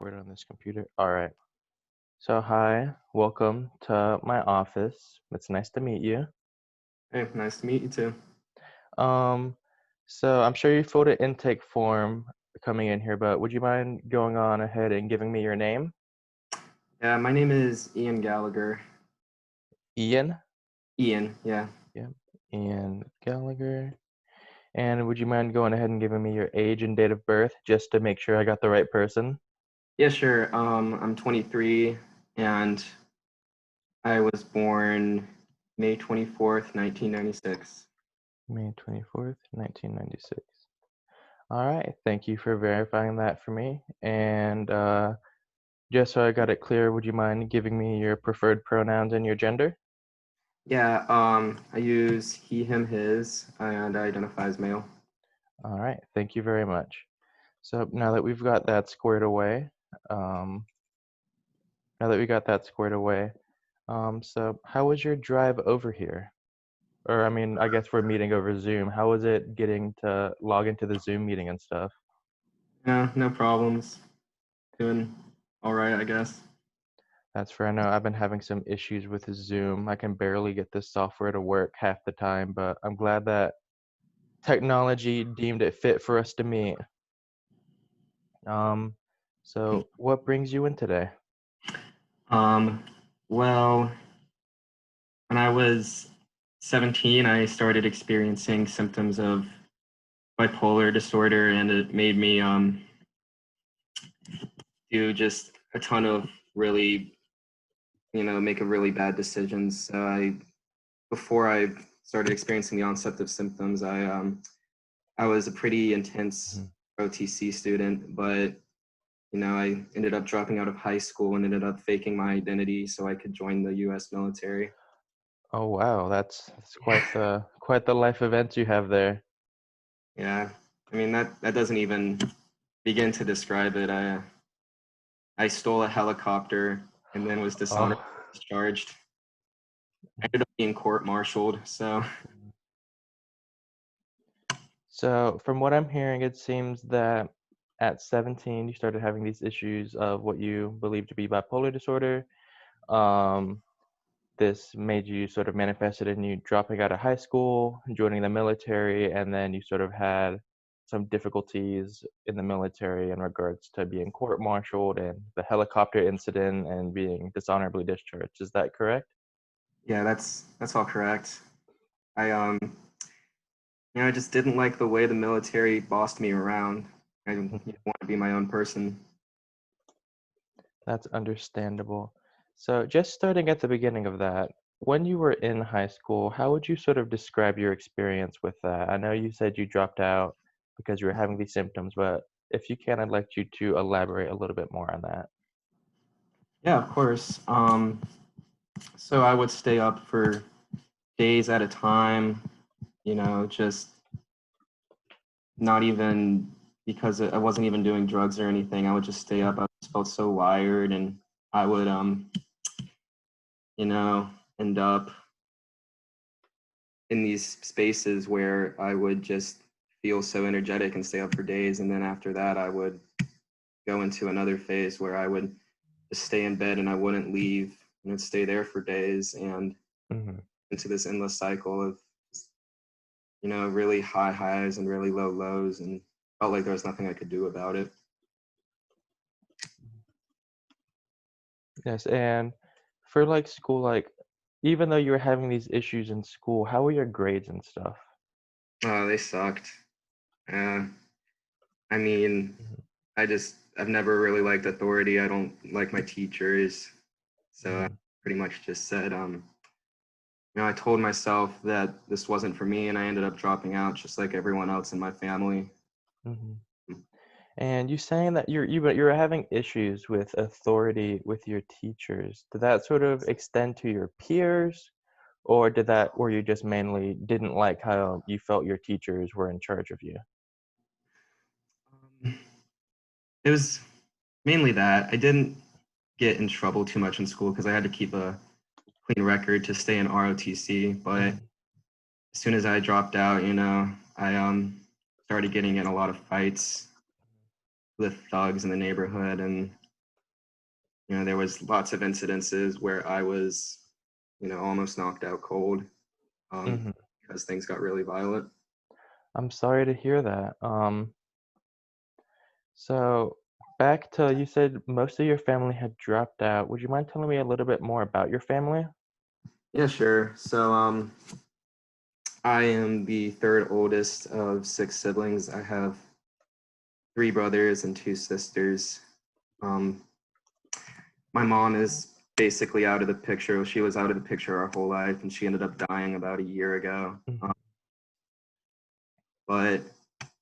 record on this computer. All right. So, hi, welcome to my office. It's nice to meet you. Hey, nice to meet you too. Um, so I'm sure you filled an intake form coming in here, but would you mind going on ahead and giving me your name? Yeah, my name is Ian Gallagher. Ian? Ian, yeah. Yep. Ian Gallagher. And would you mind going ahead and giving me your age and date of birth just to make sure I got the right person? Yeah, sure. I'm 23 and I was born May 24th, 1996. May 24th, 1996. All right. Thank you for verifying that for me. And just so I got it clear, would you mind giving me your preferred pronouns and your gender? Yeah, I use he, him, his, and I identify as male. All right. Thank you very much. So now that we've got that squared away, um, now that we got that squared away, so how was your drive over here? Or I mean, I guess we're meeting over Zoom. How was it getting to log into the Zoom meeting and stuff? Yeah, no problems. Doing all right, I guess. That's fair. I know I've been having some issues with Zoom. I can barely get this software to work half the time, but I'm glad that technology deemed it fit for us to meet. Um, so what brings you in today? Um, well, when I was 17, I started experiencing symptoms of bipolar disorder, and it made me do just a ton of really, make a really bad decisions. Before I started experiencing the onset of symptoms, I was a pretty intense Mhm. OTC student, but I ended up dropping out of high school and ended up faking my identity so I could join the U.S. military. Oh wow, that's quite the life event you have there. Yeah, I mean that doesn't even begin to describe it. I stole a helicopter and then was dishonorably Oh. discharged. I ended up being court-martialed. So So from what I'm hearing, it seems that at 17 you started having these issues of what you believe to be bipolar disorder. Um, this made you sort of manifested in you dropping out of high school, joining the military, and then you sort of had some difficulties in the military in regards to being court-martialed and the helicopter incident and being dishonorably discharged. Is that correct? yeah, that's all correct. I just didn't like the way the military bossed me around. I Mhm. want to be my own person. That's understandable. So just starting at the beginning of that, when you were in high school, how would you sort of describe your experience with that? I know you said you dropped out because you were having these symptoms, but if you can, I'd like you to elaborate a little bit more on that. Yeah, of course. So I would stay up for days at a time, just not even because I wasn't even doing drugs or anything. I would just stay up. I just felt so wired, and I would, end up in these spaces where I would just feel so energetic and stay up for days. And then after that, I would go into another phase where I would just stay in bed and I wouldn't leave and I'd stay there for days and Hmm. into this endless cycle of, really high highs and really low lows, and felt like there was nothing I could do about it. Yes, and for like school, like even though you were having these issues in school, how were your grades and stuff? Oh, they sucked. Uh, I mean, Mhm. I've never really liked authority. I don't like my teachers. So I Mhm. pretty much just said, I told myself that this wasn't for me, and I ended up dropping out just like everyone else in my family. Mhm. And you saying that you were having issues with authority with your teachers. Did that sort of extend to your peers, or were you just mainly didn't like how you felt your teachers were in charge of you? Um, it was mainly that I didn't get in trouble too much in school because I had to keep a clean record to stay in ROTC. But Mhm. as soon as I dropped out, I started getting in a lot of fights with thugs in the neighborhood, and there was lots of incidences where I was, almost knocked out cold, Hmm. because things got really violent. I'm sorry to hear that. So back to you said most of your family had dropped out. Would you mind telling me a little bit more about your family? Yeah, sure. So, I am the third oldest of six siblings. I have three brothers and two sisters. Um, my mom is basically out of the picture. She was out of the picture our whole life, and she ended up dying about a year ago. Hmm. But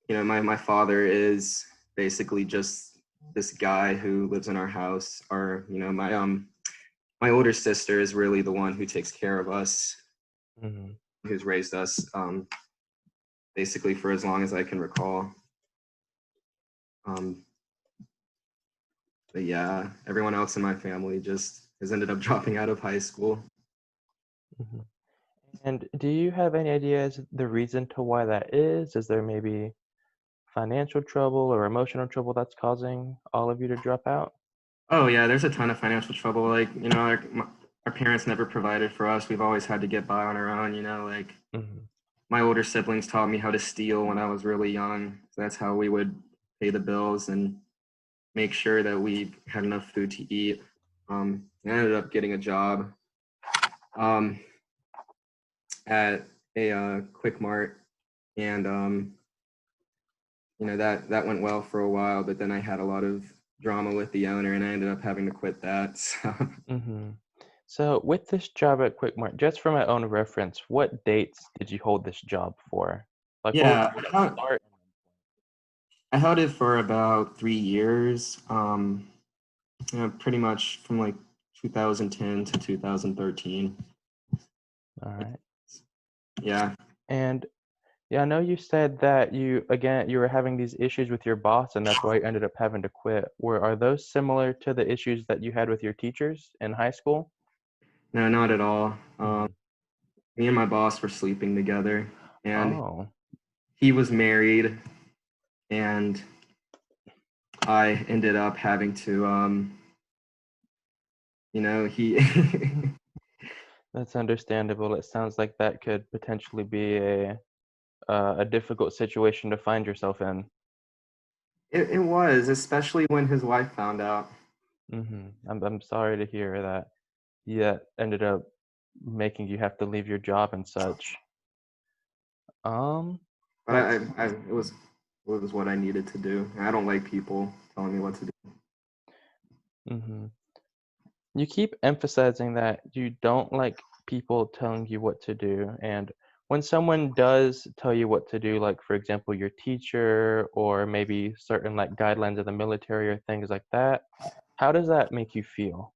my father is basically just this guy who lives in our house. My older sister is really the one who takes care of us, Hmm. who's raised us, basically for as long as I can recall. Um, but yeah, everyone else in my family just has ended up dropping out of high school. Hmm. And do you have any ideas the reason to why that is? Is there maybe financial trouble or emotional trouble that's causing all of you to drop out? Oh yeah, there's a ton of financial trouble. Like, our parents never provided for us. We've always had to get by on our own. Like Hmm. my older siblings taught me how to steal when I was really young. So that's how we would pay the bills and make sure that we had enough food to eat. I ended up getting a job, um, at a Quick Mart, and that went well for a while. But then I had a lot of drama with the owner, and I ended up having to quit that. So Hmm. So with this job at Quick Mart, just for my own reference, what dates did you hold this job for? Like what yeah, would it start? I held it for about 3 years. Pretty much from like 2010 to 2013. All right. Yeah. And yeah, I know you said that you were having these issues with your boss and that's why you ended up having to quit. Are those similar to the issues that you had with your teachers in high school? No, not at all. Hmm. Me and my boss were sleeping together, and Oh. he was married, and I ended up having to, he, That's understandable. It sounds like that could potentially be a difficult situation to find yourself in. it was, especially when his wife found out. I'm sorry to hear that. Yeah, ended up making you have to leave your job and such. Um, But let's. it was what I needed to do. I don't like people telling me what to do. Hmm. You keep emphasizing that you don't like people telling you what to do, and when someone does tell you what to do, like for example, your teacher or maybe certain like guidelines of the military or things like that, how does that make you feel?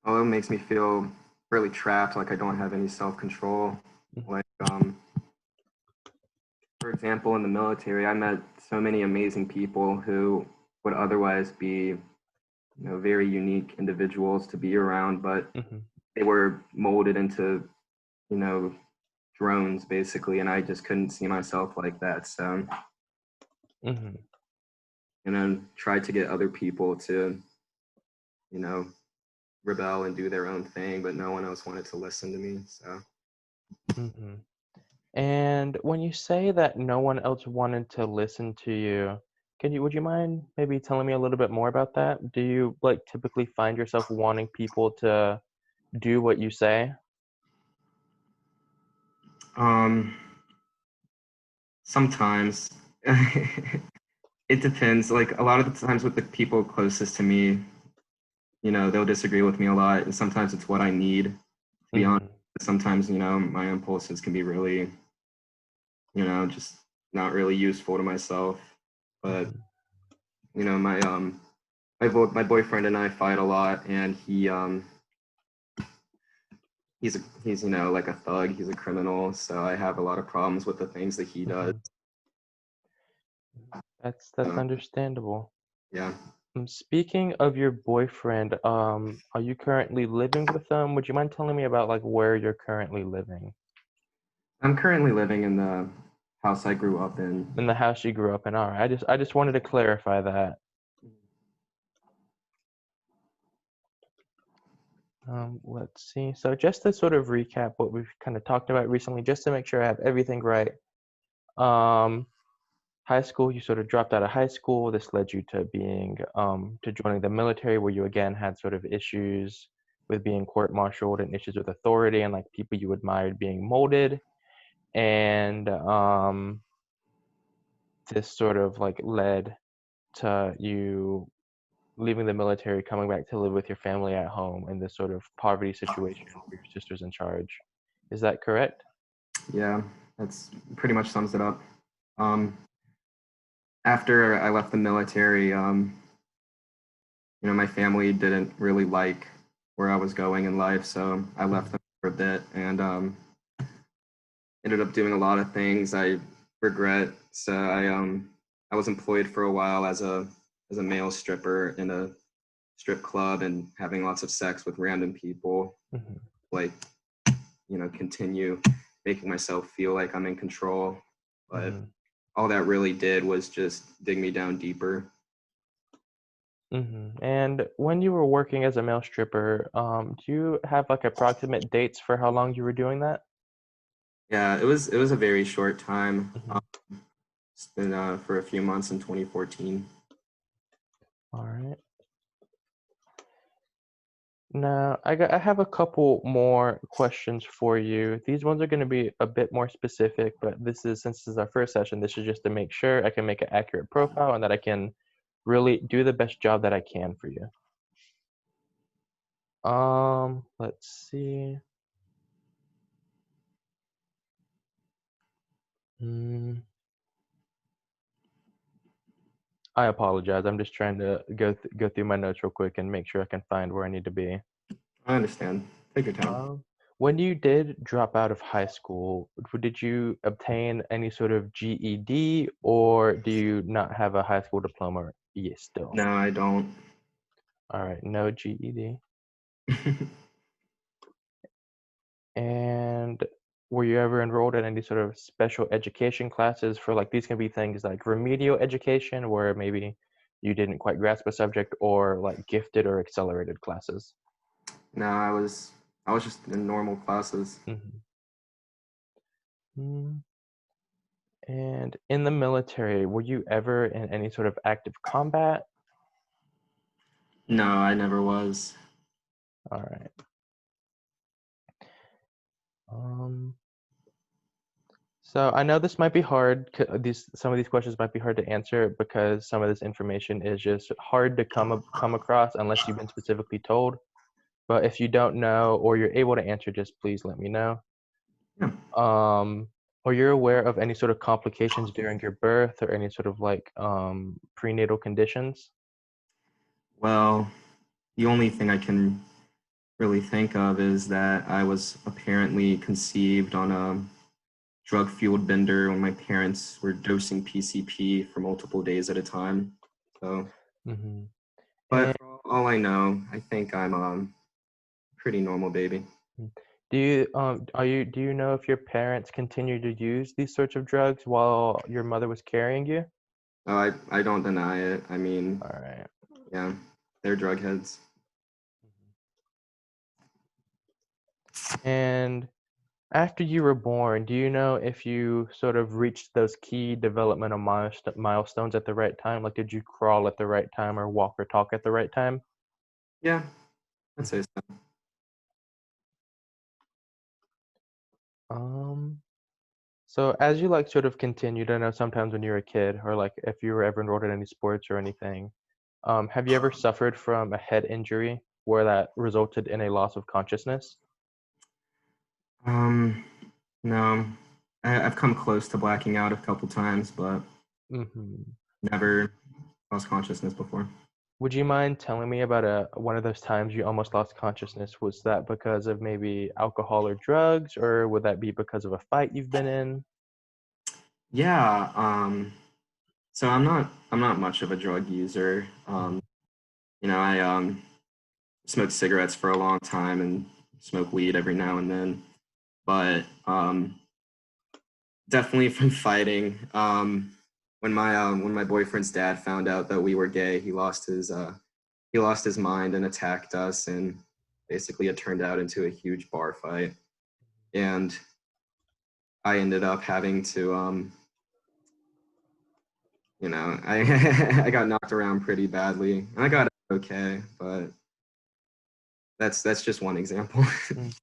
Oh, it makes me feel really trapped, like I don't have any self-control. Like, for example, in the military, I met so many amazing people who would otherwise be, very unique individuals to be around, but Mm-hmm. they were molded into, you know, drones basically, and I just couldn't see myself like that. So, Mm-hmm. tried to get other people to, you know, rebel and do their own thing, but no one else wanted to listen to me. So, Mm-hmm. And when you say that no one else wanted to listen to you, would you mind maybe telling me a little bit more about that? Do you like typically find yourself wanting people to do what you say? um, sometimes it depends. Like a lot of the times with the people closest to me, they'll disagree with me a lot, and sometimes it's what I need, to be honest. Mm-hmm. Sometimes, my impulses can be really, just not really useful to myself. But, Mm-hmm. my boyfriend and I fight a lot, and he's like a thug. He's a criminal, so I have a lot of problems with the things that he does. Mm-hmm. That's So, understandable. yeah, Speaking of your boyfriend, are you currently living with them? Would you mind telling me about like where you're currently living? I'm currently living in the house I grew up in. In the house you grew up in. All right. I just wanted to clarify that. Let's see. So just to sort of recap what we've kind of talked about recently, just to make sure I have everything right. Um, High school, you sort of dropped out of high school. This led you to being to joining the military, where you again had sort of issues with being court-martialed and issues with authority and like people you admired being molded. And this sort of like led to you leaving the military, coming back to live with your family at home in this sort of poverty situation where your sister's in charge. Is that correct? Yeah, that's pretty much sums it up. Um, After I left the military, my family didn't really like where I was going in life, so I left them for a bit and ended up doing a lot of things I regret. So I was employed for a while as a male stripper in a strip club and having lots of sex with random people, Mm-hmm. like continue making myself feel like I'm in control. But Mm-hmm. all that really did was just dig me down deeper. Mm-hmm. And when you were working as a male stripper, do you have like approximate dates for how long you were doing that? Yeah, it was a very short time. Mm-hmm. It's been for a few months in 2014. All right. Now, I have a couple more questions for you. These ones are going to be a bit more specific, but since this is our first session, this is just to make sure I can make an accurate profile and that I can really do the best job that I can for you. Let's see. Hmm. I apologize. I'm just trying to go through my notes real quick and make sure I can find where I need to be. I understand. Take your time. Um, when you did drop out of high school, did you obtain any sort of GED or do you not have a high school diploma? Yes, still. No, I don't. All right, no GED. And were you ever enrolled in any sort of special education classes for like these can be things like remedial education where maybe you didn't quite grasp a subject or like gifted or accelerated classes? No, I was just in normal classes. Mm-hmm. And in the military, were you ever in any sort of active combat? No, I never was. All right. Um, so I know this might be hard. Some of these questions might be hard to answer because some of this information is just hard to come across unless you've been specifically told. But if you don't know or you're able to answer, just please let me know. Yeah. Um, are you aware of any sort of complications during your birth or any sort of like prenatal conditions? Well, the only thing I can really think of is that I was apparently conceived on a drug-fueled bender when my parents were dosing PCP for multiple days at a time. So, Mm-hmm. but for all I know, I think I'm pretty normal baby. Do you know if your parents continued to use these sorts of drugs while your mother was carrying you? I don't deny it. I mean, All right. yeah, they're drug heads. And after you were born, do you know if you sort of reached those key developmental milestones at the right time? Like, did you crawl at the right time or walk or talk at the right time? Yeah, I'd say Mhm. so. Um, so as you like sort of continued, I know sometimes when you're a kid or like if you were ever enrolled in any sports or anything, have you ever suffered from a head injury where that resulted in a loss of consciousness? Um, no, I've come close to blacking out a couple times, but Hmm. never lost consciousness before. Would you mind telling me about one of those times you almost lost consciousness? Was that because of maybe alcohol or drugs, or would that be because of a fight you've been in? Yeah, so I'm not much of a drug user. Mhm. I smoked cigarettes for a long time and smoke weed every now and then, but definitely from fighting. When my boyfriend's dad found out that we were gay, he lost his mind and attacked us, and basically it turned out into a huge bar fight, and I ended up having to I I got knocked around pretty badly, and I got okay, but that's just one example. Mm.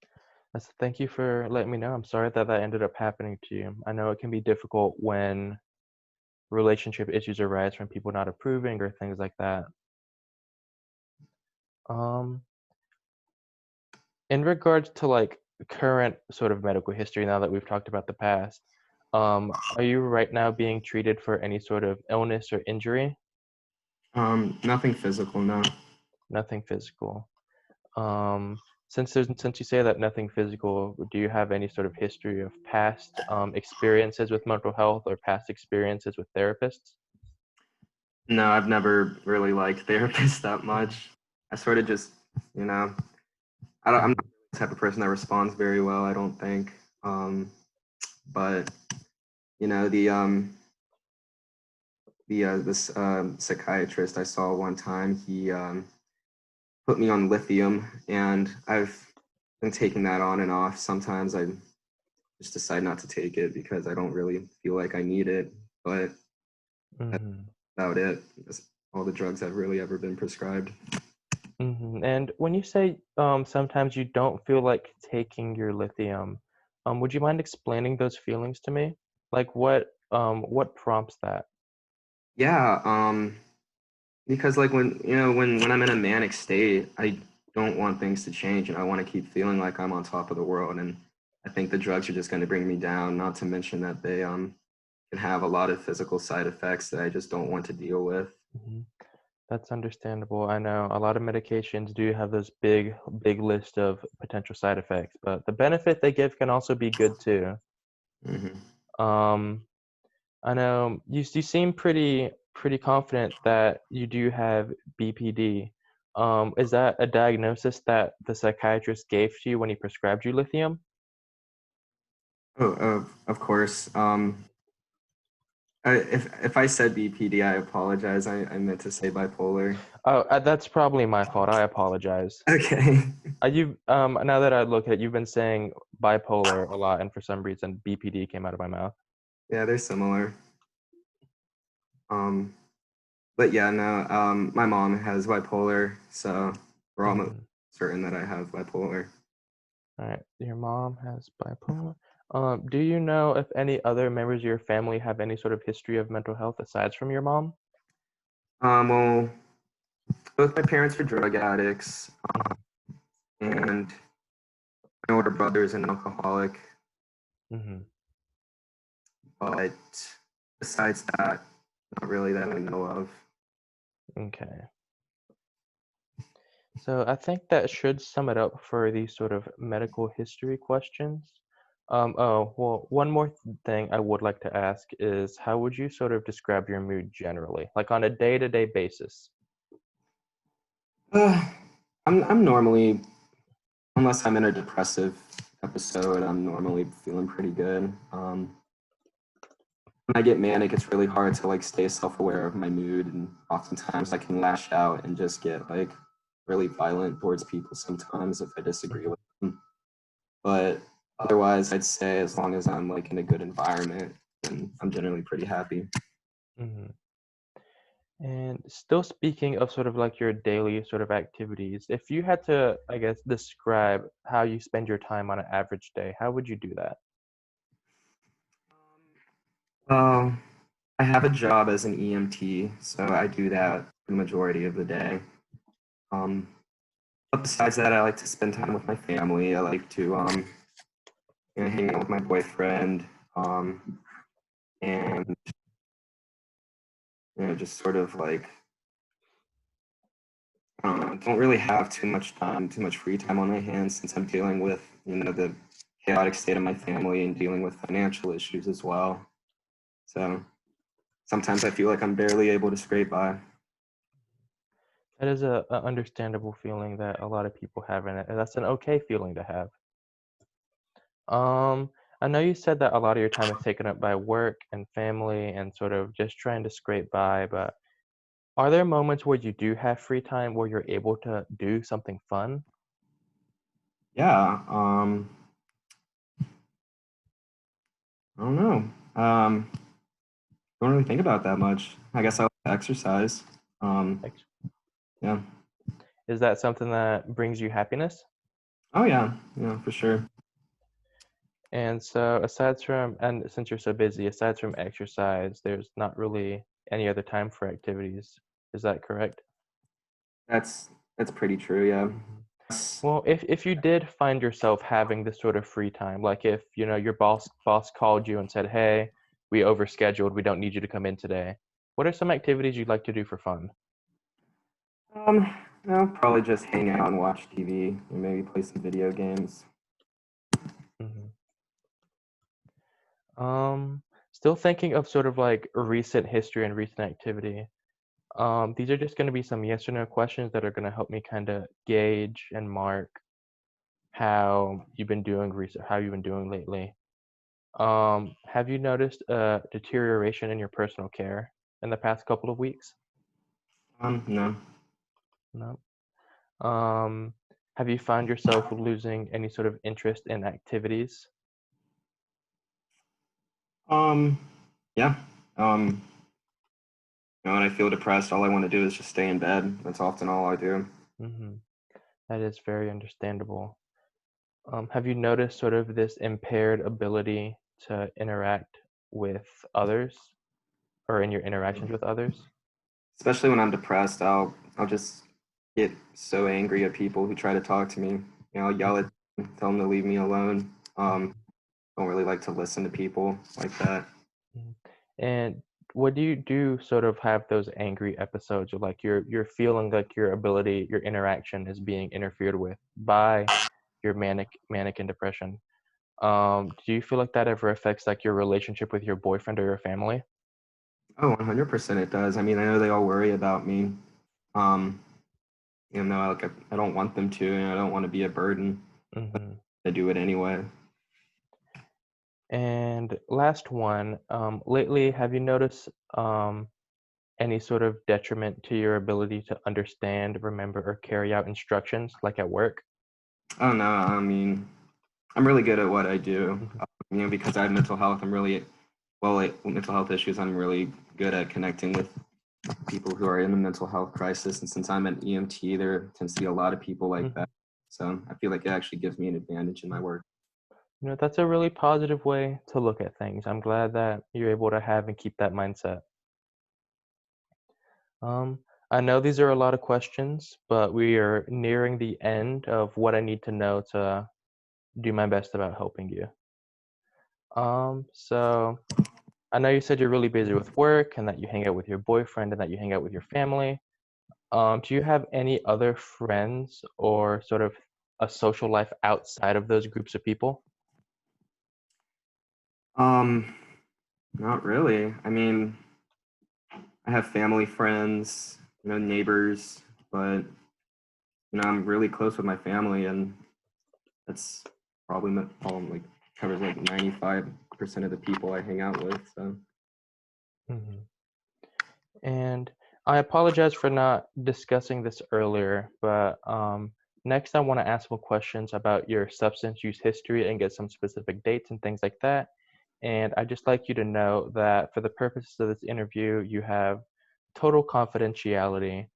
Thank you for letting me know. I'm sorry that that ended up happening to you. I know it can be difficult when relationship issues arise from people not approving or things like that. Um, in regards to like current sort of medical history, now that we've talked about the past, are you right now being treated for any sort of illness or injury? Nothing physical, no. Nothing physical. Um, since you say that nothing physical, do you have any sort of history of past experiences with mental health or past experiences with therapists? No, I've never really liked therapists that Mhm, much. I sort of just, you know, I'm mhm, not the type of person that responds very well, I don't think. Um, but you know, the this psychiatrist I saw one time, he put me on lithium, and I've been taking that on and off. Sometimes I just decide not to take it because I don't really feel like I need it, but that's mhm, about it. That's all the drugs I've really ever been prescribed. mhm. And when you say sometimes you don't feel like taking your lithium, would you mind explaining those feelings to me? Like what prompts that? Yeah, because like when when I'm in a manic state, I don't want things to change, and I want to keep feeling like I'm on top of the world. And I think the drugs are just going to bring me down. Not to mention that they can have a lot of physical side effects that I just don't want to deal with. Mhm. That's understandable. I know a lot of medications do have this big list of potential side effects, but the benefit they give can also be good too. Hmm. Um, I know you seem pretty confident that you do have BPD. Is that a diagnosis that the psychiatrist gave to you when he prescribed you lithium? Oh, of course. If I said BPD, I apologize. I meant to say bipolar. Oh, that's probably my fault. I apologize. Okay. You now that I look at it, you've been saying bipolar a lot, and for some reason BPD came out of my mouth. Yeah, they're similar. Um, but yeah, no. My mom has bipolar, so we're almost Mhm. certain that I have bipolar. All right, your mom has bipolar. Do you know if any other members of your family have any sort of history of mental health aside from your mom? Well, both my parents are drug addicts, Mhm, and my older brother is an alcoholic. mhm. But besides that, not really that I know of. Okay. So I think that should sum it up for these sort of medical history questions. Oh, well, one more thing I would like to ask is how would you sort of describe your mood generally, like on a day-to-day basis? Uh, I'm normally, unless I'm in a depressive episode, I'm normally feeling pretty good. When I get manic, it's really hard to like stay self-aware of my mood, and oftentimes I can lash out and just get like really violent towards people sometimes if I disagree Mhm, with them. But otherwise, I'd say as long as I'm like in a good environment, then I'm generally pretty happy. mhm. And still speaking of sort of like your daily sort of activities, if you had to, I guess, describe how you spend your time on an average day, how would you do that? Um, I have a job as an EMT, so I do that the majority of the day. Um, but besides that, I like to spend time with my family. I like to hang out with my boyfriend, and just sort of like don't really have too much time, too much free time on my hands since I'm dealing with the chaotic state of my family and dealing with financial issues as well. So sometimes I feel like I'm barely able to scrape by. That is a understandable feeling that a lot of people have, and that's an okay feeling to have. Um, I know you said that a lot of your time is taken up by work and family and sort of just trying to scrape by, but are there moments where you do have free time where you're able to do something fun? Yeah. I don't know. Don't really think about that much. I guess I like to exercise. Um, Like, yeah. is that something that brings you happiness? Oh yeah. Yeah, for sure. And so, aside from, and since you're so busy, aside from exercise, there's not really any other time for activities. Is that correct? That's that's pretty true. Yeah. Mhm. Well, if you did find yourself having this sort of free time, like if, your boss called you and said, "Hey, we overscheduled, we don't need you to come in today." What are some activities you'd like to do for fun? Um, I'll probably just hang out and watch TV and maybe play some video games. Mhm. Um, Still thinking of sort of like recent history and recent activity. These are just going to be some yes or no questions that are going to help me kind of gauge and mark how you've been doing lately. Have you noticed a deterioration in your personal care in the past couple of weeks? No. No. Um, have you found yourself losing any sort of interest in activities? Um, yeah. Um, when I feel depressed, all I want to do is just stay in bed. That's often all I do. Hmm. That is very understandable. Have you noticed sort of this impaired ability to interact with others or in your interactions with others? Especially when I'm depressed, I'll just get so angry at people who try to talk to me. I'll yell at Mhm, them, tell them to leave me alone. mhm, Don't really like to listen to people like that. mhm. And what do you do sort of have those angry episodes or like you're feeling like your ability, your interaction is being interfered with by your manic and depression? Do you feel like that ever affects like your relationship with your boyfriend or your family? Oh, 100% it does. I mean, I know they all worry about me. Um, I don't want them to, and I don't want to be a burden. Hmm. I do it anyway. And last one, lately, have you noticed any sort of detriment to your ability to understand, remember, or carry out instructions, like at work? Oh no, I mean, I'm really good at what I do. Hmm. Because I have mental health, mental health issues. I'm really good at connecting with people who are in a mental health crisis. And since I'm an EMT, there tends to be a lot of people like Hmm. that. So I feel like it actually gives me an advantage in my work. That's a really positive way to look at things. I'm glad that you're able to have and keep that mindset. Um, I know these are a lot of questions, but we are nearing the end of what I need to know to do my best about helping you. So I know you said you're really busy with work and that you hang out with your boyfriend and that you hang out with your family. Do you have any other friends or sort of a social life outside of those groups of people? Um, Not really. I mean, I have family, friends, neighbors, but I'm really close with my family, and that's like covers like 95% of the people I hang out with. So, Hmm. And I apologize for not discussing this earlier, but next I want to ask some questions about your substance use history and get some specific dates and things like that. And I'd just like you to know that for the purposes of this interview, you have total confidentiality.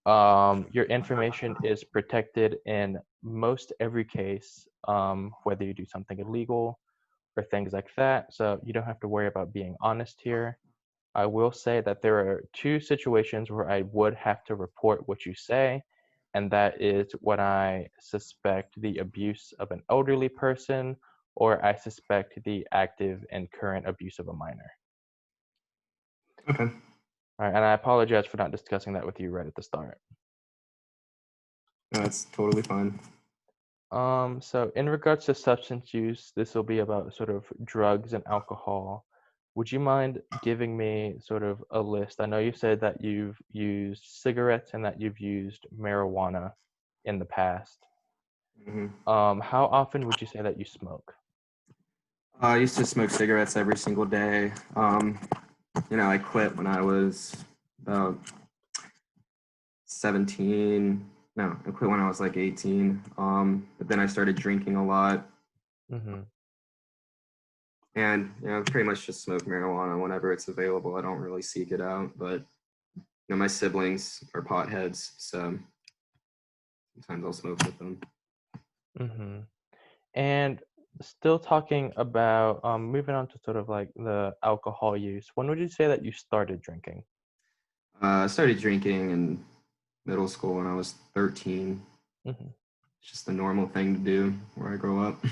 Your information is protected in most every case, whether you do something illegal or things like that. So you don't have to worry about being honest here. I will say that there are two situations where I would have to report what you say, and that is when I suspect the abuse of an elderly person or I suspect the active and current abuse of a minor. okay, All right, and I apologize for not discussing that with you right at the start. no, that's totally fine. So in regards to substance use, this will be about sort of drugs and alcohol. Would you mind giving me sort of a list? I know you said that you've used cigarettes and that you've used marijuana in the past. Hmm. How often would you say that you smoke? I used to smoke cigarettes every single day. I quit when I was about 17. No, I quit when I was like 18. But then I started drinking a lot, Mm-hmm. and pretty much just smoke marijuana whenever it's available. I don't really seek it out, but my siblings are potheads, so sometimes I'll smoke with them. Mm-hmm. And still talking about moving on to sort of like the alcohol use. When would you say that you started drinking? I started drinking in middle school when I was 13. Mm-hmm. It's just a normal thing to do where I grow up.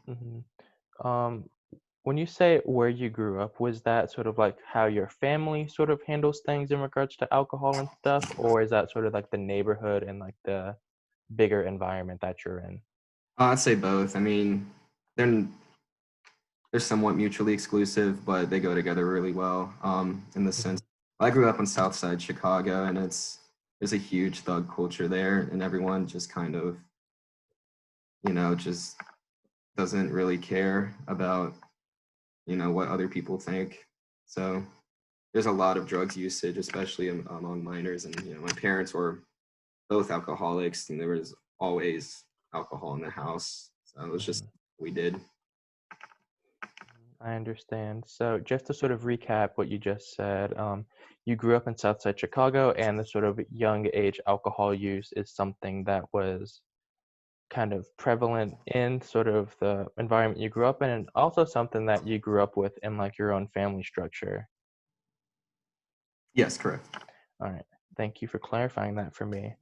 Mm-hmm. When you say where you grew up, was that sort of like how your family sort of handles things in regards to alcohol and stuff, or is that sort of like the neighborhood and like the bigger environment that you're in? I'd say both. I mean, they're they're somewhat mutually exclusive, but they go together really well. In the Mm-hmm. sense, I grew up in South Side Chicago, and there's a huge thug culture there, and everyone just kind of just doesn't really care about what other people think. So there's a lot of drugs usage, especially among minors, and my parents were both alcoholics, and there was always alcohol in the house. So it was just Mm-hmm. what we did. I understand. So just to sort of recap what you just said, you grew up in Southside Chicago, and the sort of young age alcohol use is something that was kind of prevalent in sort of the environment you grew up in, and also something that you grew up with in like your own family structure. Yes, correct. All right. Thank you for clarifying that for me.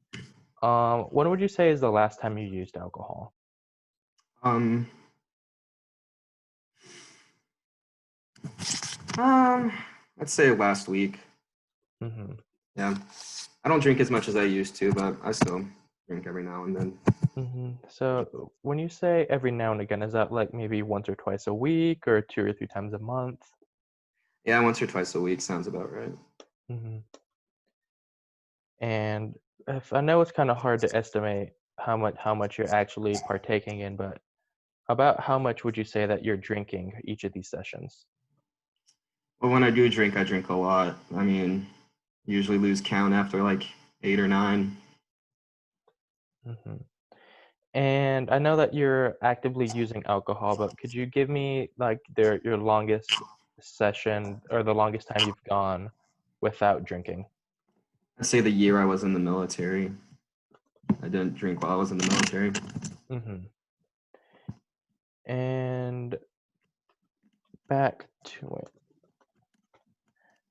When would you say is the last time you used alcohol? Um, um, I'd say last week. Mm-hmm. Yeah, I don't drink as much as I used to, but I still drink every now and then. Mm-hmm. So when you say every now and again, is that like maybe once or twice a week or 2 or 3 times a month? Yeah, once or twice a week sounds about right. Mm-hmm. And if I know it's kind of hard to estimate how much you're actually partaking in, but about how much would you say that you're drinking each of these sessions? But when I drink a lot. I mean, usually lose count after like 8 or 9. Mm-hmm. And I know that you're actively using alcohol, but could you give me like your longest session or the longest time you've gone without drinking? I'd say the year I was in the military. I didn't drink while I was in the military. Mm-hmm. And back to it.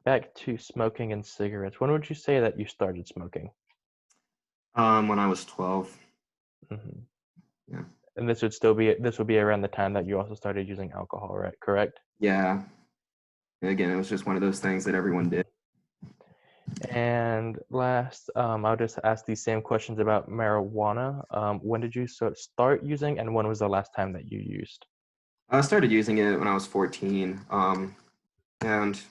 Back to smoking and cigarettes. When would you say that you started smoking? When I was 12. Hmm. Yeah. And this would be around the time that you also started using alcohol, right? Correct? Yeah. And again, it was just one of those things that everyone did. And last, I'll just ask these same questions about marijuana. When did you start using, and when was the last time that you used? I started using it when I was 14, and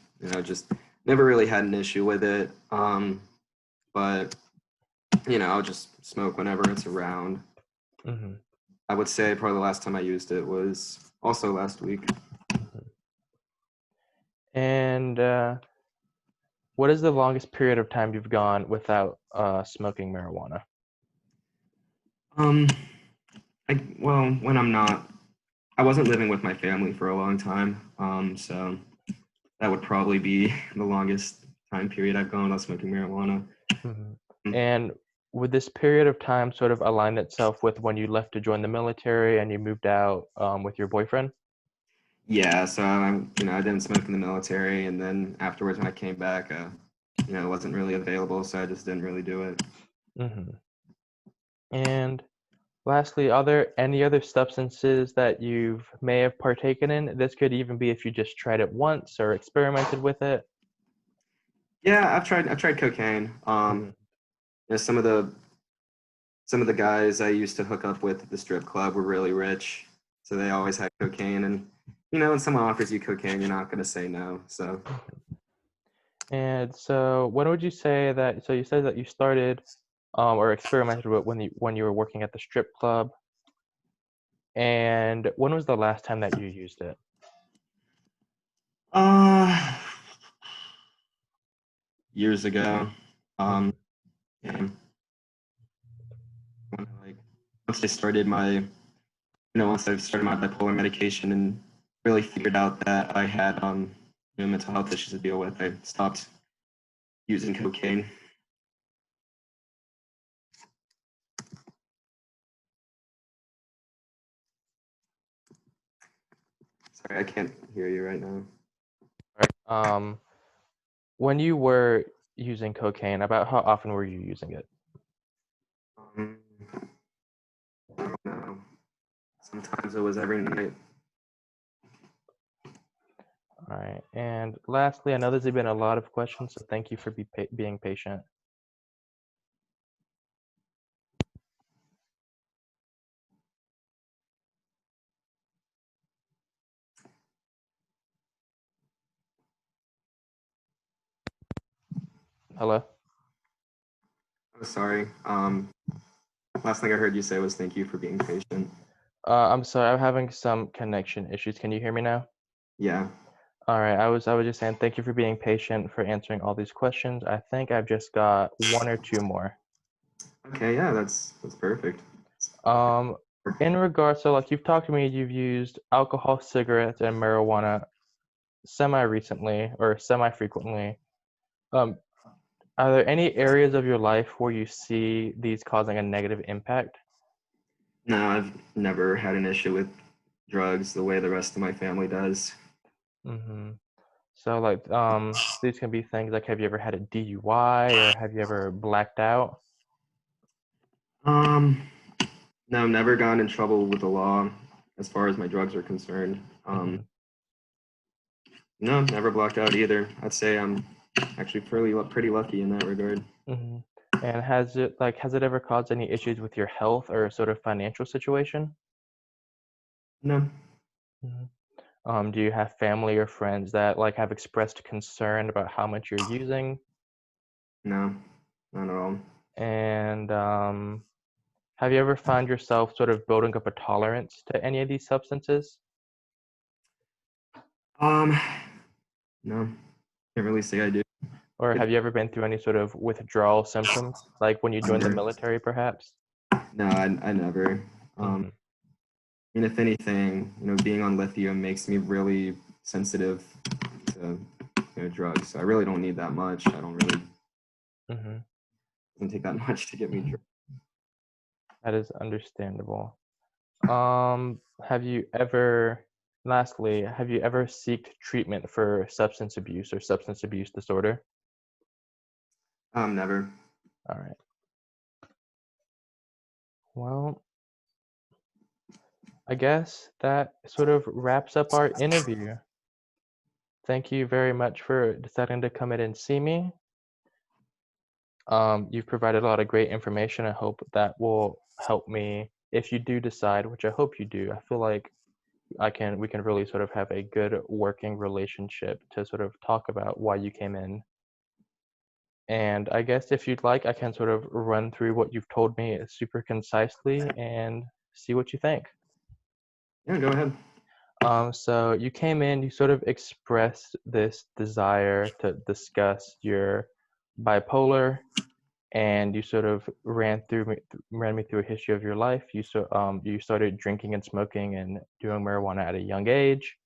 just never really had an issue with it. But I'll just smoke whenever it's around. Hmm. I would say probably the last time I used it was also last week. Hmm. And what is the longest period of time you've gone without smoking marijuana? Um, when I wasn't living with my family for a long time. So that would probably be the longest time period I've gone without smoking marijuana. Hmm. Mm. And would this period of time sort of align itself with when you left to join the military and you moved out with your boyfriend? Yeah, so I didn't smoke in the military, and then afterwards when I came back, it wasn't really available, so I just didn't really do it. Hmm. And lastly, are there any other substances that you may have partaken in? This could even be if you just tried it once or experimented with it. Yeah, I've tried cocaine. Hmm. Some of the guys I used to hook up with at the strip club were really rich, so they always had cocaine. And when someone offers you cocaine, you're not going to say no. So And so, when would you say that? So you said that you started or experimented with when you were working at the strip club. And when was the last time that you used it? uh, years ago. Um, Hmm. yeah. when like once I started my once I started my bipolar medication and really figured out that I had mental health issues to deal with, I stopped using cocaine. Sorry, I can't hear you right now. Right. When you were using cocaine, about how often were you using it? I don't know. Sometimes it was every night. All right. And lastly, I know there's been a lot of questions, so thank you for being patient. Hello? I'm sorry. Last thing I heard you say was thank you for being patient. I'm sorry, I'm having some connection issues. Can you hear me now? Yeah. All right. I was just saying thank you for being patient, for answering all these questions. I think I've just got one or two more. Okay, yeah, that's perfect. Um, in regards, so like you've talked to me, you've used alcohol, cigarettes, and marijuana semi-recently or semi-frequently. Um, are there any areas of your life where you see these causing a negative impact? No, I've never had an issue with drugs the way the rest of my family does. Mm-hmm. So like these can be things like have you ever had a DUI or have you ever blacked out? Um, no, never gotten in trouble with the law as far as my drugs are concerned. Mm-hmm. No, never blacked out either. I'd say I'm actually pretty lucky in that regard. Mm-hmm. And has it ever caused any issues with your health or sort of financial situation? No, Mhm. Do you have family or friends that like have expressed concern about how much you're using? no, not at all. And have you ever found yourself sort of building up a tolerance to any of these substances? Um, no, can't really say I do. Or It, have you ever been through any sort of withdrawal symptoms, like when you joined the never. military, perhaps? No, I never. Mm-hmm. If anything, being on lithium makes me really sensitive to drugs. So I really don't need that much. I don't really Mm-hmm. doesn't take that much to get me drunk. That is understandable. Have you ever, lastly, have you ever sought treatment for substance abuse or substance abuse disorder? Never. All right. Well, I guess that sort of wraps up our interview. Thank you very much for deciding to come in and see me. You've provided a lot of great information. I hope that will help me if you do decide, which I hope you do. I feel like we can really sort of have a good working relationship to sort of talk about why you came in. And I guess if you'd like, I can sort of run through what you've told me super concisely and see what you think. Yeah, go ahead. So you came in, you sort of expressed this desire to discuss your bipolar, and you sort of ran me through a history of your life. You started drinking and smoking and doing marijuana at a young age,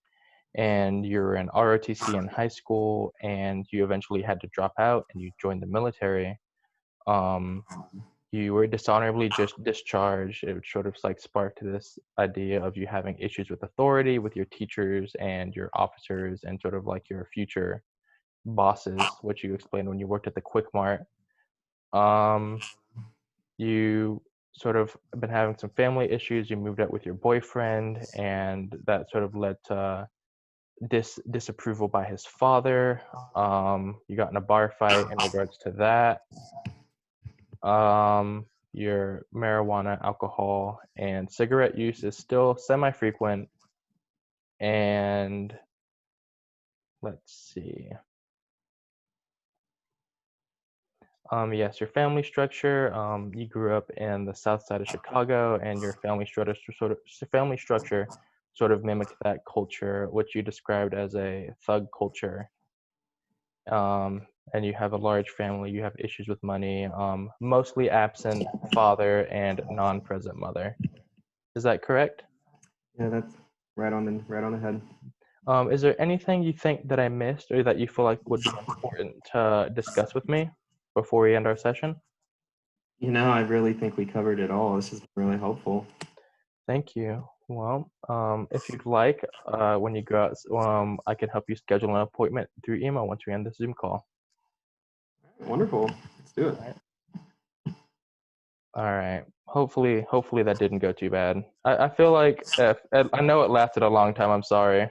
and you were in ROTC in high school, and you eventually had to drop out and you joined the military. Um, you were dishonorably just discharged. It sort of like sparked this idea of you having issues with authority, with your teachers and your officers, and sort of like your future bosses, which you explained when you worked at the Quick Mart. Um, you sort of been having some family issues. You moved out with your boyfriend, and that sort of led to disapproval by his father. You got in a bar fight in regards to that. Your marijuana, alcohol, and cigarette use is still semi-frequent. And let's see. Yes, your family structure. You grew up in the south side of Chicago, and your family structure sort of mimicked that culture, which you described as a thug culture. and you have a large family, you have issues with money, mostly absent father and non-present mother. Is that correct? Yeah, that's right on the head. Is there anything you think that I missed or that you feel like would be important to discuss with me before we end our session? I really think we covered it all. This has been really helpful. Thank you. Well, if you'd like, when you go out, I can help you schedule an appointment through email once we end this Zoom call. Wonderful. Let's do it. All right. All right. Hopefully that didn't go too bad. I feel like if I know it lasted a long time. I'm sorry.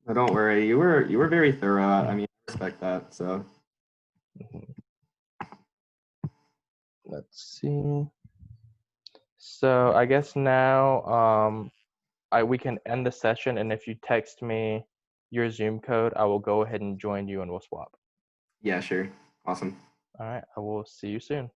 No, don't worry. You were very thorough. I mean, I respect that. So Mhm. Let's see. So I guess now we can end the session, and if you text me your Zoom code, I will go ahead and join you and we'll swap. yeah, sure. Awesome. All right. I will see you soon.